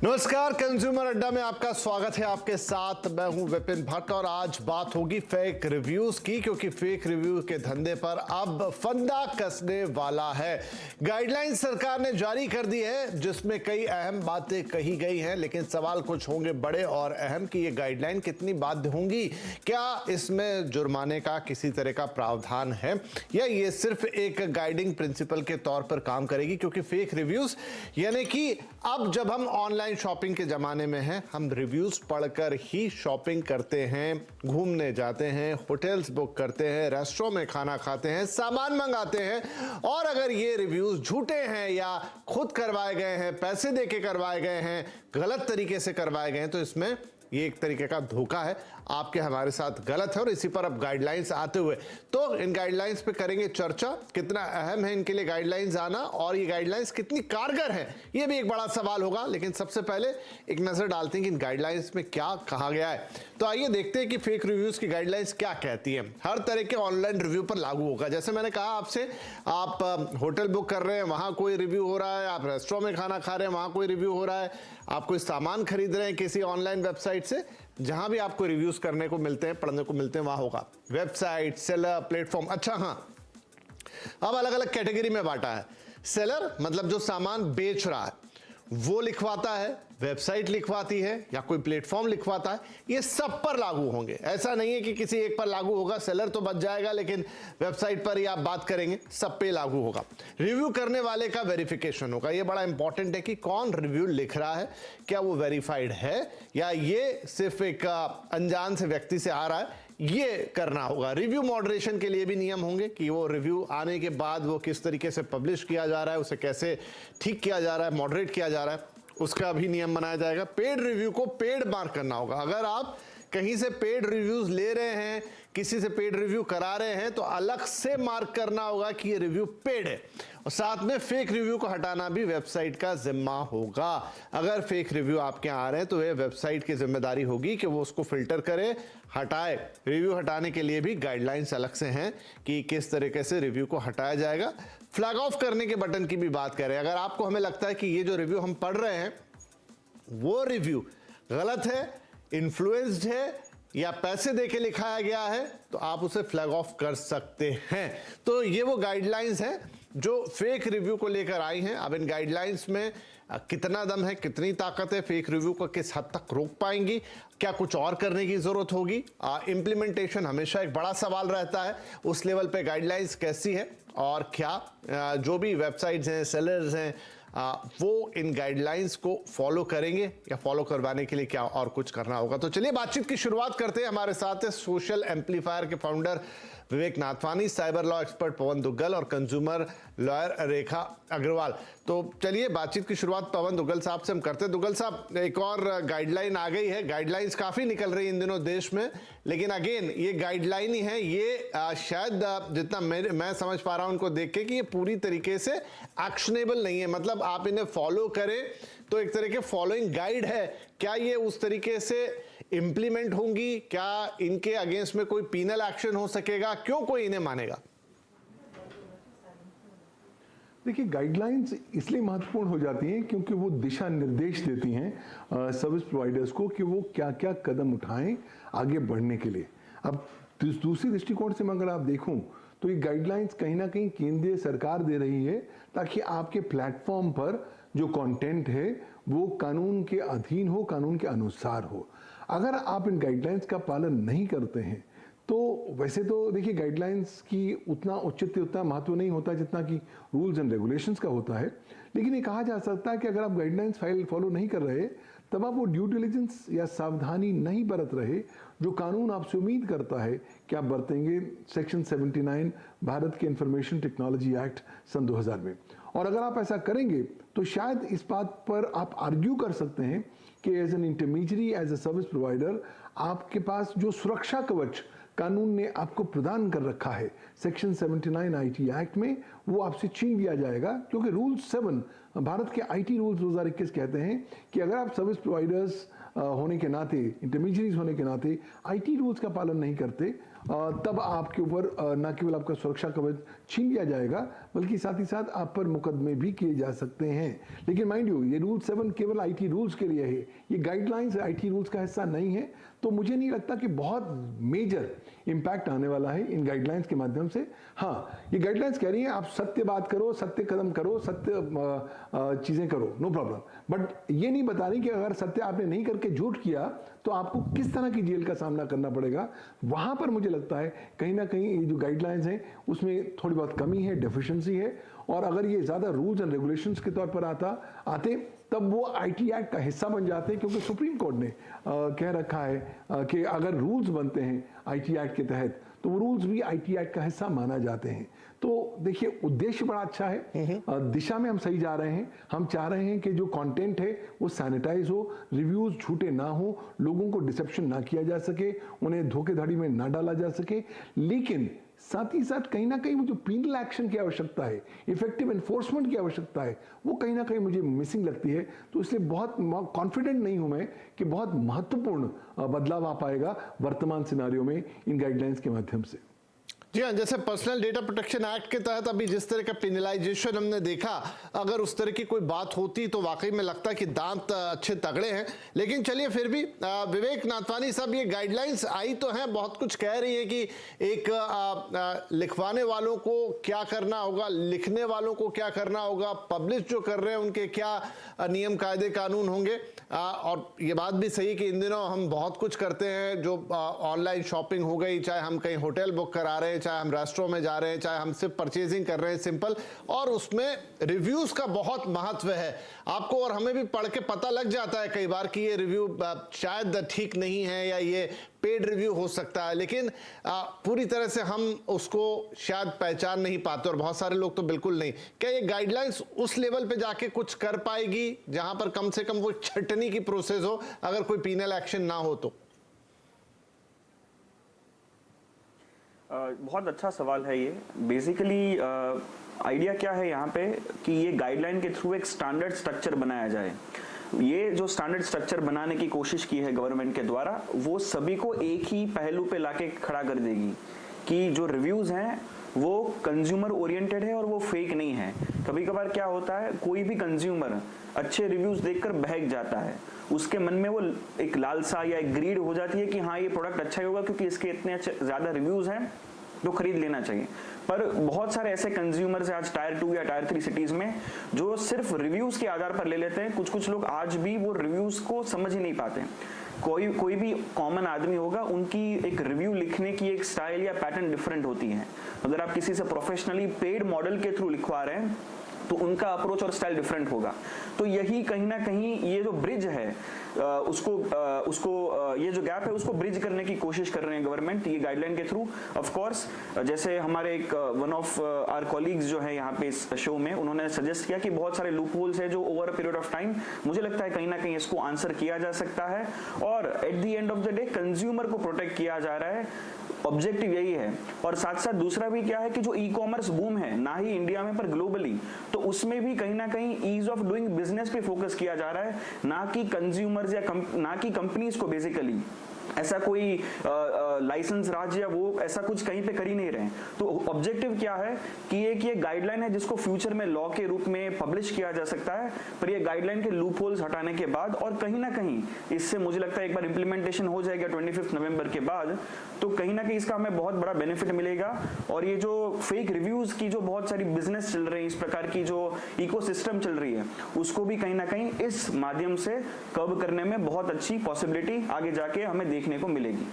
नमस्कार, कंज्यूमर अड्डा में आपका स्वागत है। आपके साथ मैं हूं विपिन भट्ट और आज बात होगी फेक रिव्यूज की, क्योंकि फेक रिव्यू के धंधे पर अब फंदा कसने वाला है। गाइडलाइन सरकार ने जारी कर दी है जिसमें कई अहम बातें कही गई हैं, लेकिन सवाल कुछ होंगे बड़े और अहम कि ये गाइडलाइन कितनी बाध्य होंगी। क्या इसमें जुर्माने का किसी तरह का प्रावधान है या ये सिर्फ एक गाइडिंग प्रिंसिपल के तौर पर काम करेगी? क्योंकि फेक रिव्यूज यानी कि अब जब हम ऑनलाइन शॉपिंग के जमाने में हैं, हम रिव्यूज पढ़कर ही शॉपिंग करते हैं, घूमने जाते हैं, होटल्स बुक करते हैं, रेस्टोरेंट में खाना खाते हैं, सामान मंगाते हैं। और अगर ये रिव्यूज झूठे हैं या खुद करवाए गए हैं, पैसे देके करवाए गए हैं, गलत तरीके से करवाए गए हैं, तो इसमें ये एक तरीके का धोखा है, आपके हमारे साथ गलत है। और इसी पर अब गाइडलाइंस आते हुए तो इन गाइडलाइंस पे करेंगे चर्चा। कितना अहम है इनके लिए गाइडलाइंस आना और ये गाइडलाइंस कितनी कारगर है, ये भी एक बड़ा सवाल होगा। लेकिन सबसे पहले एक नजर डालते हैं कि इन गाइडलाइंस में क्या कहा गया है। तो आइए देखते हैं कि फेक रिव्यूज की गाइडलाइंस क्या कहती है। हर तरह के ऑनलाइन रिव्यू पर लागू होगा। जैसे मैंने कहा आपसे, आप होटल बुक कर रहे हैं, वहां कोई रिव्यू हो रहा है, आप रेस्टोरेंट में खाना खा रहे हैं, वहां कोई रिव्यू हो रहा है, आप कोई सामान खरीद रहे हैं किसी ऑनलाइन वेबसाइट से, जहां भी आपको रिव्यूज करने को मिलते हैं, पढ़ने को मिलते हैं, वहां होगा वेबसाइट, सेलर, प्लेटफॉर्म। अच्छा हाँ, अब अलग अलग कैटेगरी में बांटा है। सेलर मतलब जो सामान बेच रहा है वो लिखवाता है, वेबसाइट लिखवाती है या कोई प्लेटफॉर्म लिखवाता है, ये सब पर लागू होंगे। ऐसा नहीं है कि किसी एक पर लागू होगा, सेलर तो बच जाएगा लेकिन वेबसाइट पर ही आप बात करेंगे, सब पे लागू होगा। रिव्यू करने वाले का वेरिफिकेशन होगा। ये बड़ा इंपॉर्टेंट है कि कौन रिव्यू लिख रहा है, क्या वो वेरीफाइड है या ये सिर्फ एक अनजान से व्यक्ति से आ रहा है, ये करना होगा। रिव्यू मॉडरेशन के लिए भी नियम होंगे कि वो रिव्यू आने के बाद वो किस तरीके से पब्लिश किया जा रहा है, उसे कैसे ठीक किया जा रहा है, मॉडरेट किया जा रहा है, उसका भी नियम बनाया जाएगा। पेड रिव्यू को पेड मार्क करना होगा। अगर आप कहीं से पेड रिव्यूज ले रहे हैं, किसी से पेड रिव्यू करा रहे हैं, तो अलग से मार्क करना होगा कि ये रिव्यू पेड है। और साथ में फेक रिव्यू को हटाना भी वेबसाइट का जिम्मा होगा। अगर फेक रिव्यू आपके यहाँ आ रहे हैं तो ये वेबसाइट की जिम्मेदारी होगी कि वो उसको फिल्टर करे, हटाए। रिव्यू हटाने के लिए भी गाइडलाइंस अलग से हैं कि किस तरीके से रिव्यू को हटाया जाएगा। फ्लैग ऑफ करने के बटन की भी बात करें। अगर आपको हमें लगता है कि ये जो रिव्यू हम पढ़ रहे हैं वो रिव्यू गलत है, इन्फ्लुएंस्ड है या पैसे देके लिखाया गया है, तो आप उसे फ्लैग ऑफ कर सकते हैं। तो ये वो गाइडलाइंस हैं जो फेक रिव्यू को लेकर आई हैं। अब इन गाइडलाइंस में कितना दम है, कितनी ताकत है, फेक रिव्यू को किस हद तक रोक पाएंगी, क्या कुछ और करने की जरूरत होगी। इम्प्लीमेंटेशन हमेशा एक बड़ा सवाल रहता है। उस लेवल पे गाइडलाइंस कैसी है और क्या जो भी वेबसाइट्स हैं, सेलर्स हैं, वो इन गाइडलाइंस को फॉलो करेंगे या फॉलो करवाने के लिए क्या और कुछ करना होगा। तो चलिए बातचीत की शुरुआत करते हैं। हमारे साथ है सोशल एम्पलीफायर के फाउंडर विवेक नाथवानी, साइबर लॉ एक्सपर्ट पवन दुग्गल और कंज्यूमर लॉयर रेखा अग्रवाल। तो चलिए बातचीत की शुरुआत पवन दुग्गल साहब से हम करते हैं। दुग्गल साहब, एक और गाइडलाइन आ गई है। गाइडलाइंस काफी निकल रही है इन दिनों देश में, लेकिन अगेन ये गाइडलाइन ही है। ये शायद जितना मैं समझ पा रहा हूं उनको देख के कि ये पूरी तरीके से एक्शनेबल नहीं है। मतलब आप इन्हें फॉलो करें तो एक तरह के फॉलोइंग गाइड है। क्या ये उस तरीके से इंप्लीमेंट होंगी? क्या इनके अगेंस्ट में कोई पीनल एक्शन हो सकेगा? क्यों कोई इन्हें मानेगा? देखिए, गाइडलाइंस इसलिए महत्वपूर्ण हो जाती हैं क्योंकि वो दिशा निर्देश देती हैं सर्विस प्रोवाइडर्स को कि वो क्या क्या कदम उठाएं आगे बढ़ने के लिए। अब दूसरी दृष्टिकोण से अगर आप देखूं तो ये गाइडलाइंस कहीं ना कहीं केंद्रीय सरकार दे रही है ताकि आपके प्लेटफॉर्म पर जो कंटेंट है वो कानून के अधीन हो, कानून के अनुसार हो। अगर आप इन गाइडलाइंस का पालन नहीं करते हैं तो वैसे तो देखिए, गाइडलाइंस की उतना औचित्य, उतना महत्व नहीं होता जितना कि रूल्स एंड रेगुलेशंस का होता है। लेकिन ये कहा जा सकता है कि अगर आप गाइडलाइंस फॉलो नहीं कर रहे तब आप वो ड्यू डिलिजेंस या सावधानी नहीं बरत रहे जो कानून आपसे उम्मीद करता है कि आप बरतेंगे सेक्शन 79 भारत के इंफॉर्मेशन टेक्नोलॉजी एक्ट सन 2000 में। और अगर आप ऐसा करेंगे तो शायद इस बात पर आप आर्ग्यू कर सकते हैं कि as an intermediary, as a service provider, आपके पास जो सुरक्षा कवच कानून ने आपको प्रदान कर रखा है सेक्शन 79 आईटी एक्ट में, वो आपसे छीन लिया जाएगा। क्योंकि रूल 7 भारत के आईटी रूल्स 2021 कहते हैं कि अगर आप सर्विस प्रोवाइडर्स होने के नाते, इंटरमीडियरीज होने के नाते आईटी रूल्स का पालन नहीं करते तब आपके ऊपर न केवल आपका सुरक्षा कवच छीन लिया जाएगा बल्कि साथ ही साथ आप पर मुकदमे भी किए जा सकते हैं। लेकिन माइंड यू, ये रूल 7 केवल आईटी रूल्स के लिए है, ये गाइडलाइंस आईटी रूल्स का हिस्सा नहीं है। तो मुझे नहीं लगता कि बहुत मेजर इम्पैक्ट आने वाला है इन गाइडलाइंस के माध्यम से। हाँ, ये गाइडलाइंस कह रही हैं आप सत्य बात करो, सत्य कदम करो, सत्य चीजें करो, नो प्रॉब्लम, बट ये नहीं बता रही कि अगर सत्य आपने नहीं करके झूठ किया तो आपको किस तरह की जेल का सामना करना पड़ेगा। वहां पर मुझे लगता है कहीं ना कहीं ये जो गाइडलाइंस हैं उसमें थोड़ी बहुत कमी है, डेफिशिएंसी है। और अगर ये ज्यादा रूल्स एंड रेगुलेशंस के तौर पर आते तब वो आईटी एक्ट का हिस्सा बन जाते हैं, क्योंकि सुप्रीम कोर्ट ने कह रखा है कि अगर रूल्स बनते हैं आईटी एक्ट के तहत तो वो रूल्स भी आईटी एक्ट का हिस्सा माना जाते हैं। तो देखिए, उद्देश्य बड़ा अच्छा है, दिशा में हम सही जा रहे हैं। हम चाह रहे हैं कि जो कंटेंट है वो सैनिटाइज हो, रिव्यूज झूठे ना हो, लोगों को डिसेप्शन ना किया जा सके, उन्हें धोखेधड़ी में ना डाला जा सके। लेकिन साथ ही साथ कहीं ना कहीं वो जो पीनल एक्शन की आवश्यकता है, इफेक्टिव एनफोर्समेंट की आवश्यकता है, वो कहीं ना कहीं मुझे मिसिंग लगती है। तो इसलिए बहुत कॉन्फिडेंट नहीं हूं मैं कि बहुत महत्वपूर्ण बदलाव आ पाएगा वर्तमान सिनारियों में इन गाइडलाइंस के माध्यम से। जी हाँ, जैसे पर्सनल डेटा प्रोटेक्शन एक्ट के तहत अभी जिस तरह का पेनलाइजेशन हमने देखा, अगर उस तरह की कोई बात होती तो वाकई में लगता है कि दांत अच्छे तगड़े हैं। लेकिन चलिए, फिर भी विवेक नाथवानी साहब, ये गाइडलाइंस आई तो हैं, बहुत कुछ कह रही है कि एक लिखवाने वालों को क्या करना होगा, लिखने वालों को क्या करना होगा, पब्लिश जो कर रहे हैं उनके क्या नियम कायदे कानून होंगे। और ये बात भी सही है कि इन दिनों हम बहुत कुछ करते हैं, जो ऑनलाइन शॉपिंग हो गई, चाहे हम कहीं होटल बुक करा रहे हैं, चाहे हम रेस्टोरेंट में जा रहे हैं, चाहे हम सिर्फ परचेजिंग कर रहे हैं सिंपल, और उसमें रिव्यूज का बहुत महत्व है। आपको और हमें भी पढ़ के पता लग जाता है कई बार कि ये रिव्यू शायद ठीक नहीं है या ये पेड रिव्यू हो सकता है, लेकिन पूरी तरह से हम उसको शायद पहचान नहीं पाते, और बहुत सारे लोग तो बिल्कुल नहीं। क्या ये गाइडलाइंस उस लेवल पे जाके कुछ कर पाएगी जहां पर कम से कम वो छटनी की प्रोसेस हो, अगर कोई पीनल एक्शन ना हो तो? बहुत अच्छा सवाल है ये। बेसिकली आइडिया क्या है यहाँ पे कि ये गाइडलाइन के थ्रू एक स्टैंडर्ड स्ट्रक्चर बनाया जाए। ये जो स्टैंडर्ड स्ट्रक्चर बनाने की कोशिश की है गवर्नमेंट के द्वारा, वो सभी को एक ही पहलू पे लाके खड़ा कर देगी कि जो रिव्यूज हैं वो कंज्यूमर ओरिएंटेड है और वो फेक नहीं है। कभी कभार क्या होता है, कोई भी कंज्यूमर अच्छे रिव्यूज देखकर बहक जाता है, उसके मन में वो एक लालसा या एक ग्रीड हो जाती है कि हाँ ये प्रोडक्ट अच्छा ही होगा क्योंकि इसके इतने अच्छे ज्यादा रिव्यूज हैं तो खरीद लेना चाहिए। पर बहुत सारे ऐसे कंज्यूमर्स आज टायर 2 या टायर 3 सिटीज में जो सिर्फ रिव्यूज के आधार पर ले लेते हैं। कुछ लोग आज भी वो रिव्यूज को समझ ही नहीं पाते। कोई भी कॉमन आदमी होगा, उनकी एक रिव्यू लिखने की एक स्टाइल या पैटर्न डिफरेंट होती है। अगर आप किसी से प्रोफेशनली पेड मॉडल के थ्रू लिखवा रहे हैं तो उनका अप्रोच और स्टाइल डिफरेंट होगा। तो यही कहीं ना कहीं ये जो ब्रिज है उसको ये जो गैप है उसको ब्रिज करने की कोशिश कर रहे हैं गवर्नमेंट ये गाइडलाइन के थ्रू। ऑफ कोर्स जैसे हमारे एक वन ऑफ आवर कॉलीग्स जो है यहाँ पे इस शो में, उन्होंने सजेस्ट किया कि बहुत सारे लूप होल्स है जो over a period of time मुझे लगता है कहीं ना कहीं इसको आंसर किया जा सकता है और at the end of the day consumer को प्रोटेक्ट किया जा रहा है। ऑब्जेक्टिव यही है। और साथ साथ दूसरा भी क्या है कि जो ई कॉमर्स बूम है ना ही इंडिया में पर ग्लोबली, तो उसमें भी कहीं ना कहीं ईज ऑफ डूइंग बिजनेस पे फोकस किया जा रहा है, ना कि कंज्यूमर्स या ना कि कंपनीज को। बेसिकली ऐसा कोई लाइसेंस राज या वो ऐसा कुछ कहीं पे कर ही नहीं रहे। तो ऑब्जेक्टिव क्या है कि ये गाइडलाइन है जिसको फ्यूचर में लॉ के रूप में पब्लिश किया जा सकता है, पर ये गाइडलाइन के लूप होल्स हटाने के बाद और कहीं ना कहीं इससे मुझे लगता है एक बार इंप्लीमेंटेशन हो जाएगा 25 नवंबर के बाद, तो कहीं ना कहीं इसका हमें बहुत बड़ा बेनिफिट मिलेगा। और ये जो फेक रिव्यूज की जो बहुत सारी बिजनेस चल रही है, इस प्रकार की जो इकोसिस्टम चल रही है, उसको भी कहीं ना कहीं इस माध्यम से कर्ब करने में बहुत अच्छी पॉसिबिलिटी आगे जाके हमें देखने को मिलेगी।